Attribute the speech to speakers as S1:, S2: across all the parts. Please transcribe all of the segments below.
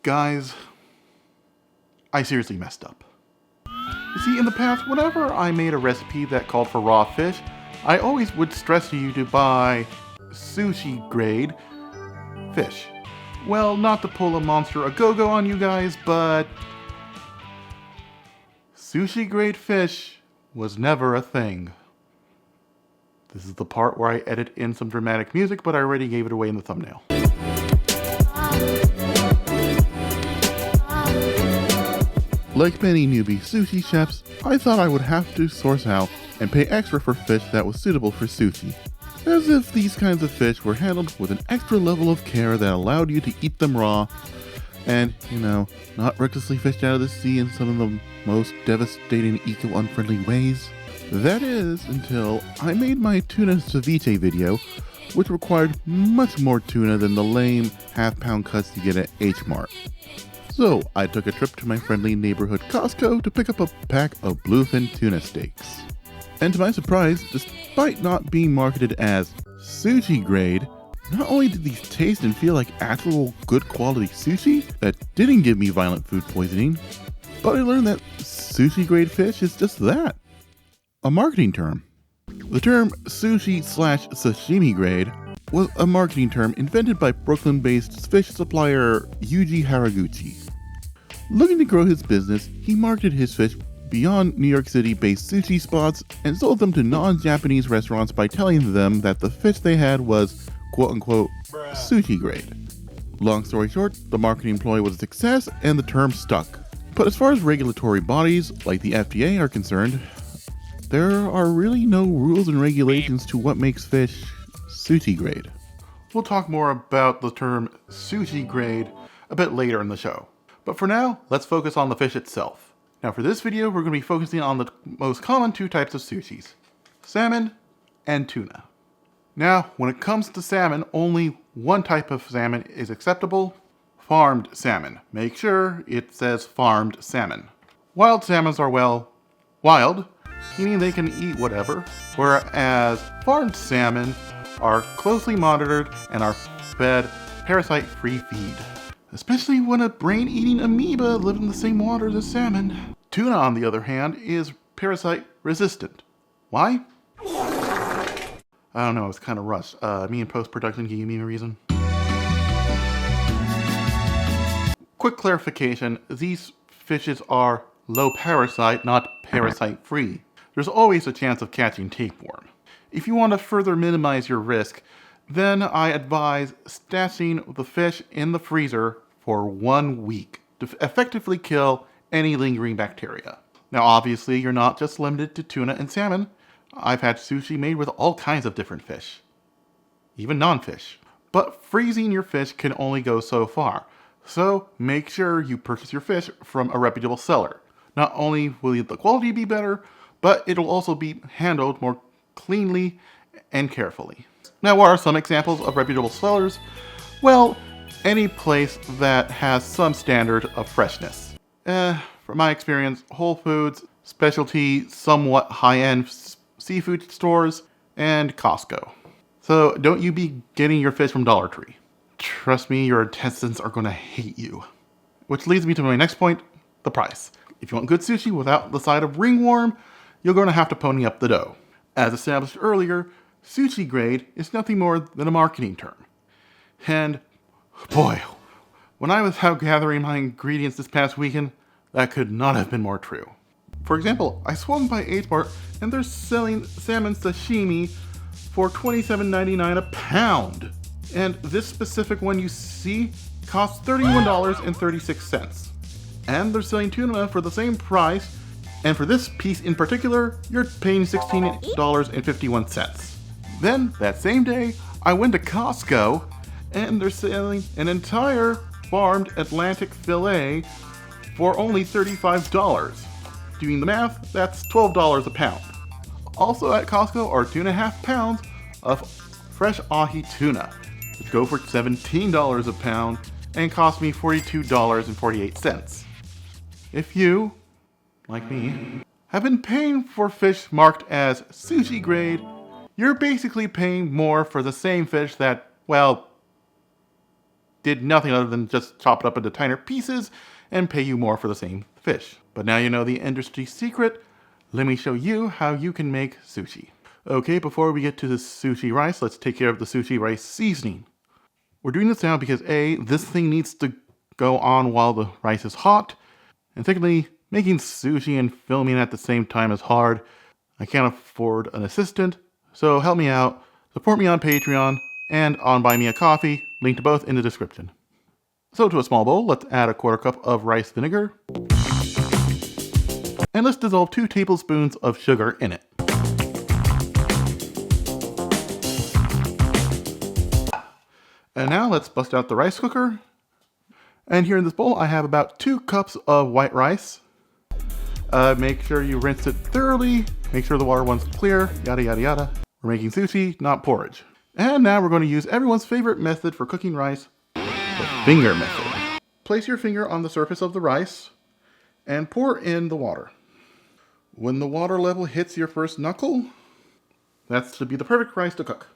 S1: Guys, I seriously messed up. You see, in the past, whenever I made a recipe that called for raw fish, I always would stress you to buy sushi grade fish. Well, not to pull a monster a go-go on you guys, but sushi grade fish was never a thing. This is the part where I edit in some dramatic music, but I already gave it away in the thumbnail. Like many newbie sushi chefs, I thought I would have to source out and pay extra for fish that was suitable for sushi. As if these kinds of fish were handled with an extra level of care that allowed you to eat them raw and, not recklessly fished out of the sea in some of the most devastating eco-unfriendly ways. That is, until I made my tuna ceviche video, which required much more tuna than the lame half-pound cuts you get at H-Mart. So I took a trip to my friendly neighborhood Costco to pick up a pack of bluefin tuna steaks. And to my surprise, despite not being marketed as sushi grade, not only did these taste and feel like actual good quality sushi that didn't give me violent food poisoning, but I learned that sushi grade fish is just that, a marketing term. The term sushi/sashimi grade was a marketing term invented by Brooklyn-based fish supplier Yuji Haraguchi. Looking to grow his business, he marketed his fish beyond New York City-based sushi spots and sold them to non-Japanese restaurants by telling them that the fish they had was quote-unquote sushi grade. Long story short, the marketing ploy was a success and the term stuck. But as far as regulatory bodies like the FDA are concerned, there are really no rules and regulations to what makes fish sushi grade. We'll talk more about the term sushi grade a bit later in the show. But for now, let's focus on the fish itself. Now for this video, we're going to be focusing on the most common two types of sushis, salmon and tuna. Now, when it comes to salmon, only one type of salmon is acceptable, farmed salmon. Make sure it says farmed salmon. Wild salmons are, well, wild, meaning they can eat whatever, whereas farmed salmon are closely monitored and are fed parasite-free feed. Especially when a brain-eating amoeba lives in the same waters as salmon. Tuna, on the other hand, is parasite-resistant. Why? I don't know, it's kind of rushed. Me in post-production, can you give me a reason? Quick clarification, these fishes are low parasite, not parasite-free. There's always a chance of catching tapeworm. If you want to further minimize your risk, then I advise stashing the fish in the freezer for 1 week to effectively kill any lingering bacteria. Now obviously you're not just limited to tuna and salmon. I've had sushi made with all kinds of different fish, even non-fish. But freezing your fish can only go so far, so make sure you purchase your fish from a reputable seller. Not only will the quality be better, but it'll also be handled more cleanly and carefully. Now, what are some examples of reputable sellers? Well, any place that has some standard of freshness. From my experience, Whole Foods, specialty, somewhat high-end seafood stores, and Costco. So don't you be getting your fish from Dollar Tree. Trust me, your intestines are gonna hate you. Which leads me to my next point, the price. If you want good sushi without the side of ringworm, you're gonna have to pony up the dough. As established earlier, sushi grade is nothing more than a marketing term. And boy, when I was out gathering my ingredients this past weekend, that could not have been more true. For example, I swung by H-Mart and they're selling salmon sashimi for $27.99 a pound. And this specific one you see costs $31.36. And they're selling tuna for the same price, and for this piece in particular, you're paying $16.51. Then, that same day, I went to Costco, and they're selling an entire farmed Atlantic fillet for only $35. Doing the math, that's $12 a pound. Also at Costco are 2.5 pounds of fresh ahi tuna, which go for $17 a pound and cost me $42.48. If you, like me, have been paying for fish marked as sushi grade, you're basically paying more for the same fish that, well, did nothing other than just chop it up into tinier pieces and pay you more for the same fish. But now you know the industry secret. Let me show you how you can make sushi. Okay, before we get to the sushi rice, let's take care of the sushi rice seasoning. We're doing this now because A, this thing needs to go on while the rice is hot. And secondly, making sushi and filming at the same time is hard. I can't afford an assistant, so help me out. Support me on Patreon and on Buy Me a Coffee, linked to both in the description. So to a small bowl, let's add a 1/4 cup of rice vinegar. And let's dissolve 2 tablespoons of sugar in it. And now let's bust out the rice cooker. And here in this bowl, I have about 2 cups of white rice. Make sure you rinse it thoroughly. Make sure the water runs clear, yada yada yada. We're making sushi, not porridge. And now we're going to use everyone's favorite method for cooking rice, the finger method. Place your finger on the surface of the rice and pour in the water. When the water level hits your first knuckle, that should be the perfect rice to cook.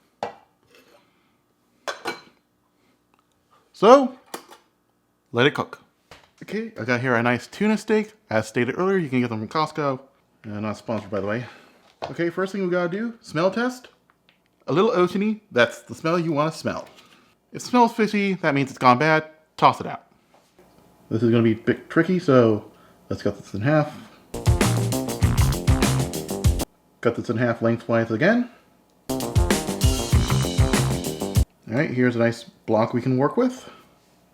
S1: So, let it cook. Okay, I got here a nice tuna steak. As stated earlier, you can get them from Costco. Not sponsored, by the way. Okay, first thing we gotta do, smell test. A little oceany, that's the smell you want to smell. If it smells fishy, that means it's gone bad. Toss it out. This is gonna be a bit tricky, so let's cut this in half. Cut this in half lengthwise again. Alright, here's a nice block we can work with.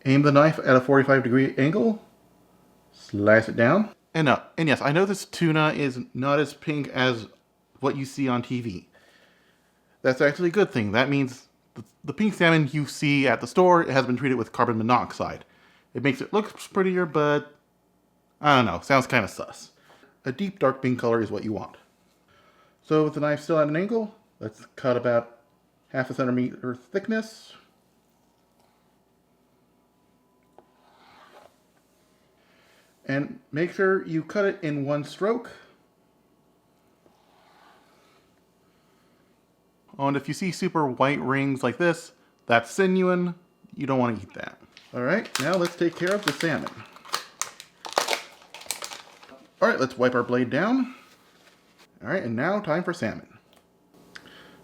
S1: Aim the knife at a 45-degree angle. Slice it down. And yes, I know this tuna is not as pink as what you see on TV. That's actually a good thing. That means the pink salmon you see at the store has been treated with carbon monoxide. It makes it look prettier, but I don't know, sounds kind of sus. A deep dark pink color is what you want. So with the knife still at an angle, let's cut about 1/2 centimeter thickness. And make sure you cut it in one stroke. Oh, and if you see super white rings like this, that's sinuous. You don't want to eat that. Alright, now let's take care of the salmon. Alright, let's wipe our blade down. Alright, and now time for salmon.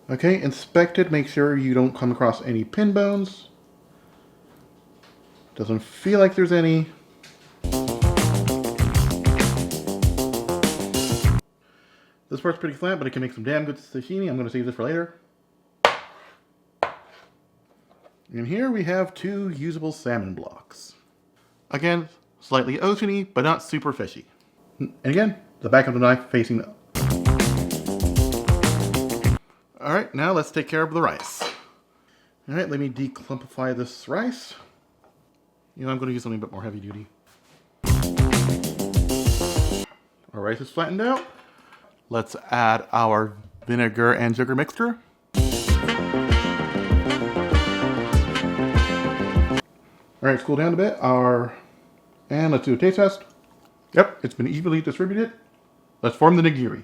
S1: Okay, inspect it. Make sure you don't come across any pin bones. Doesn't feel like there's any. This part's pretty flat, but it can make some damn good sashimi. I'm going to save this for later. And here we have 2 usable salmon blocks. Again, slightly oceany, but not super fishy. And again, the back of the knife facing up. Alright, now let's take care of the rice. Alright, let me declumpify this rice. You know, I'm going to use something a bit more heavy duty. Our rice is flattened out. Let's add our vinegar and sugar mixture. Alright, let's cool down a bit. And let's do a taste test. Yep, it's been evenly distributed. Let's form the nigiri.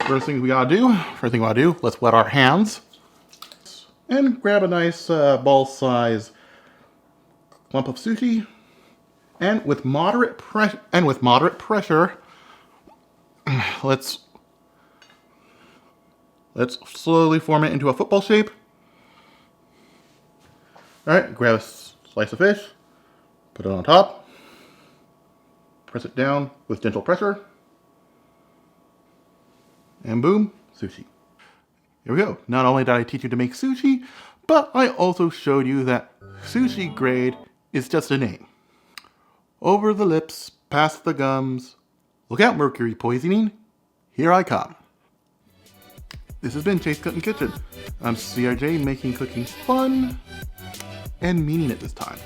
S1: First thing we gotta do, let's wet our hands. And grab a nice ball-size clump of sushi. And with moderate pressure, let's slowly form it into a football shape. Alright, grab a slice of fish, put it on top, press it down with gentle pressure, and boom, sushi. Here we go. Not only did I teach you to make sushi, but I also showed you that sushi grade is just a name. Over the lips, past the gums, look out, mercury poisoning, here I come. This has been Chase Cuttin Kitchen. I'm CRJ, making cooking fun and meaning it this time.